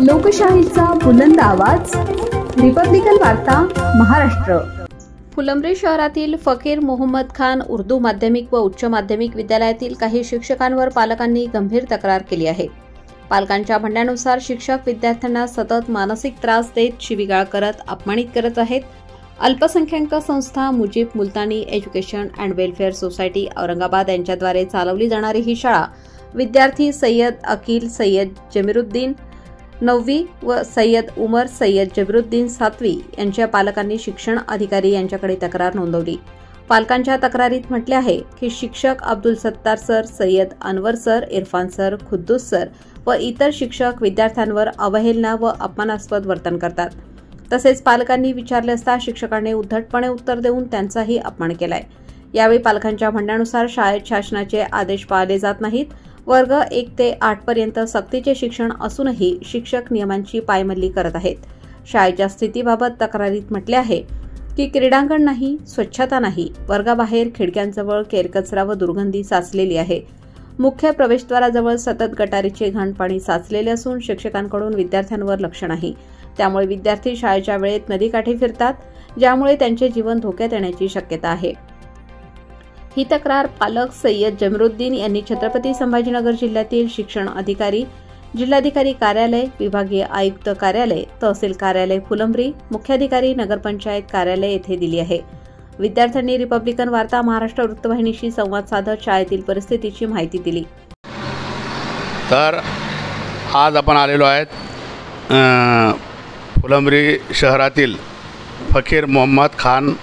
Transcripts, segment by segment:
लोकशाहीचा बुलंद आवाज, रिपब्लिकन वार्ता महाराष्ट्र। फुलंब्री शहरातील फकीर मोहम्मद खान उर्दू माध्यमिक व उच्च माध्यमिक विद्यालयातील काही शिक्षकांवर पालकांनी गंभीर तक्रार केली आहे। पालकांच्या म्हणण्यानुसार शिक्षक विद्यार्थ्यांना सतत मानसिक त्रास देत शिवीगाळ करत अपमानित करत आहेत। अल्पसंख्याक संस्था Mujeeb Multani education and welfare society Aurangabad यांच्याद्वारे चालवली जाणारी ही शाळा विद्यार्थी सय्यद अकील सय्यद जमीरुद्दीन 9वी व सय्यद उमर सय्यद जमीरुद्दीन 7वी यांच्या पालकांनी शिक्षण अधिकारी यांच्याकडे तक्रार नोंदवली। पालकांच्या तक्रारीत म्हटले आहे की शिक्षक Abdul Sattar sir, Sayyed Anwar sir, Irfan sir, Khuddus sir व इतर शिक्षक विद्यार्थ्यांवर अवहेलना व अपमानास्पद वर्तन करतात। तसेच पालकांनी विचारले असता शिक्षकांनी उद्धटपणे उत्तर देऊन त्यांचाही अपमान केलाय। यावेळी पालकांच्या म्हणण्यानुसार शाळेत शासनाचे आदेश पाळले जात नाहीत। वर्ग 1 ते 8 पर्यंत सक्तीचे शिक्षण असूनही शिक्षक नियमांची पायमल्ली करत आहेत। शाळेच्या स्थितीबाबत तक्रारीत म्हटले आहे की क्रीडांगण नाही, स्वच्छता नाही, वर्गाबाहेर खिडक्यांजवळ केरकचरा व दुर्गंधी साचलेली आहे। मुख्य प्रवेशद्वाराजवळ सतत गटारीचे घाण पाणी साचलेले असून शिक्षकांकडून विद्यार्थ्यांवर लक्ष नाही। त्यामुळे विद्यार्थी शाळेच्या वेळेत नदीकाठी फिरतात, ज्यामुळे त्यांचे जीवन धोक्यात येण्याची शक्यता आहे। ही तक्रार पालक सय्यद जमीरुद्दीन यांनी छत्रपती संभाजीनगर जिल्ह्यातील शिक्षण अधिकारी, जिल्हाधिकारी कार्यालय, विभागीय आयुक्त कार्यालय, तहसील कार्यालय फुलंब्री, मुख्याधिकारी नगरपंचायत कार्यालय येथे दिली आहे। विद्यार्थ्यांनी रिपब्लिकन वार्ता महाराष्ट्र वृत्तवाहिनीशी संवाद साधत शाळेतील परिस्थितीची माहिती दिली। तर आज आपण आलेलो आहेत फुलंब्री शहरातील फकीर मोहम्मद खान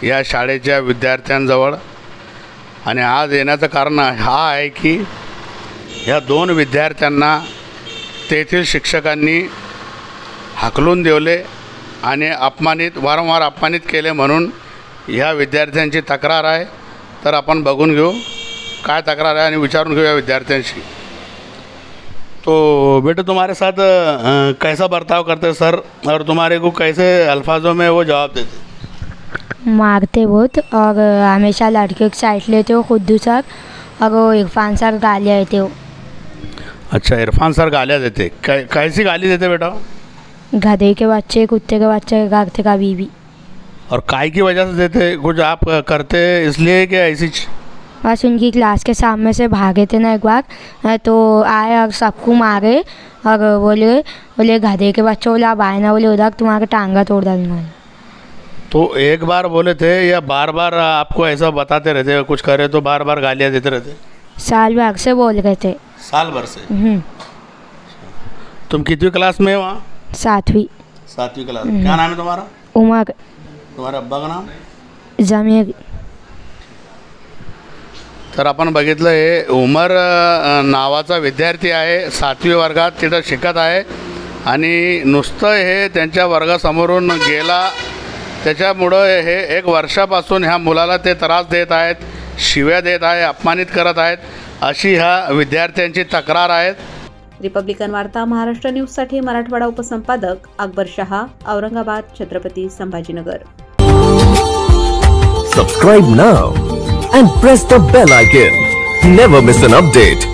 या शाळेच्या विद्यार्थ्यांजवळ आणि आज येण्याचं कारण हा आहे की ह्या 2 विद्यार्थ्यांना तेथील शिक्षकांनी हाकलून दिले आणि वारंवार अपमानित केले म्हणून ह्या विद्यार्थ्यांची तक्रार आहे। तर आपण बघून घेऊ काय तक्रार आहे आणि विचारून घेऊ या विद्यार्थ्यांशी। तो बेटे तुम्हारे साथ कैसा बर्ताव करते सर और तुम्हारे को कैसे अल्फाजों में वो जवाब देते? मारते बहुत और हमेशा लड़के की साइड लेते हो, खुद्दू सर और वो इरफान सर गालियाँ देते हो। अच्छा, इरफान सर गालियाँ देते, कैसी गाली देते बेटा? गधे के बच्चे, कुत्ते के बच्चे, करते का बीवी। और काय की वजह से देते? कुछ आप करते इसलिए कि ऐसी? बस उनकी क्लास के सामने से भागे थे ना एक बार, तो आए और सबको मारे और बोले गधे के बच्चे, बोले आप आए ना, बोले उधर तुम्हारा टांगा तोड़ डालूंगा। तो एक बार बोले थे या बार बार आपको ऐसा बताते रहते? कुछ करे तो बार बार गालियाँ देते रहते? साल भर से बोल रहे थे। साल भर से? तुम कितनी क्लास में वहाँ? 7वीं। 7वीं क्लास। क्या नाम है तुम्हारा? उमर। तुम्हारे अब्बा का नाम? जमीर। तर आपण बघितलं हे उमर नावाचा विद्यार्थी आहे, 7वी वर्गात तिथं शिकत आहे आणि नुसतं हे त्यांच्या वर्गासमोरून गेला त्याच्यामुळं हे 1 वर्षापासून ह्या मुलाला ते त्रास देत आहेत, शिव्या देत आहे, अपमानित करत आहेत, अशी ह्या विद्यार्थ्यांची तक्रार आहे। रिपब्लिकन वार्ता महाराष्ट्र न्यूजसाठी Marathwada उपसंपादक Akbar Shah, Aurangabad, Chhatrapati Sambhajinagar. Subscribe now and press the bell icon. Never miss an update.